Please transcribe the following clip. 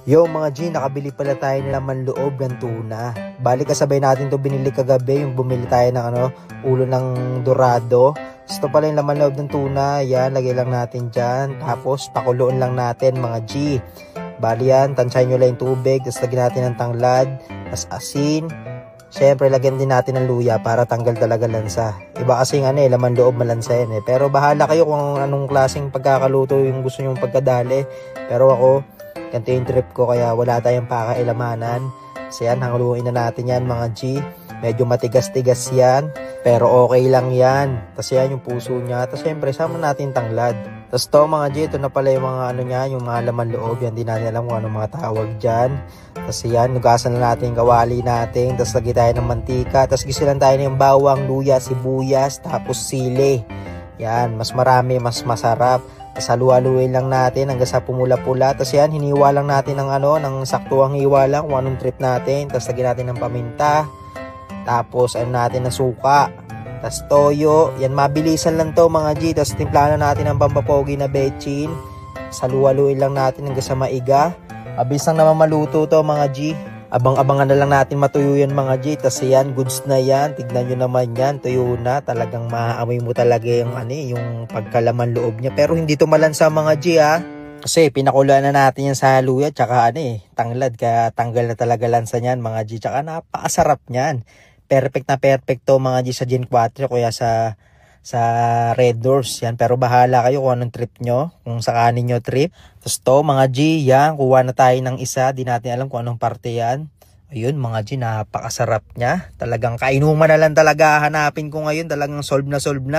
Yo mga G, nakabili pala tayo ng laman loob ng tuna. Bali kasabay natin to binili kagabi, yung bumili tayo ng ulo ng dorado. Ito pala yung laman loob ng tuna. Yan, lagay lang natin dyan. Tapos pakuloon lang natin mga G. Bali yan, tansyahin nyo lang yung tubig. Tapos lagyan natin ng tanglad. Tapos asin. Siyempre lagyan din natin ng luya para tanggal talaga lansa. Iba kasing laman loob malansa yan . Pero bahala kayo kung anong klaseng pagkakaluto yung gusto nyong pagkadali. Pero ako, ganito yung trip ko kaya wala tayong pakakailamanan. Kasi yan, hanguluin na natin yan mga G. Medyo matigas-tigas yan. Pero okay lang yan. Tapos yan yung puso niya. Tapos syempre sama natin tanglad. Tapos to mga G, ito na pala yung mga niya, yung mga laman loob. Yan din natin alam kung anong mga tawag dyan. Tapos yan, nugasan na natin yung kawali natin. Tapos lagi tayo ng mantika. Tapos gisilan tayo ng bawang, luya, sibuyas, tapos sili. Yan, mas marami, mas masarap. Tapos halu-haluin lang natin hanggang sa pumula-pula. Tapos yan, hiniwa lang natin ng ng saktuang hiwa lang kung anong trip natin. Tapos lagyan natin ng paminta. Tapos natin ng suka. Tapos toyo. Yan, mabilisan lang to mga G. Tapos timplahan natin ng pampapogi na bechin. Tapos halu-haluin lang natin hanggang sa maiga. Mabilis lang naman maluto to mga G. Abang-abangan na lang natin matuyo yan mga G. Tapos yan, goods na yan. Tignan nyo naman yan. Tuyo na. Talagang maaamoy mo talaga yung, yung pagkalaman loob niya. Pero hindi to malansa mga G Kasi pinakulaan na natin yan sa luya. Tsaka tanglad. Kaya tanggal na talaga lansa niyan mga G. Tsaka napakasarap niyan. Perfect na perfect to mga G sa Gen 4. Kaya sa Red Doors yan. Pero bahala kayo kung anong trip nyo, kung sakanin nyo trip. Tapos to mga G, yan, kuha na tayo ng isa. Di natin alam kung anong parte yan. Ayun mga G, napakasarap niya. Talagang kainuman na lang talaga hanapin ko ngayon. Talagang solve na solve na.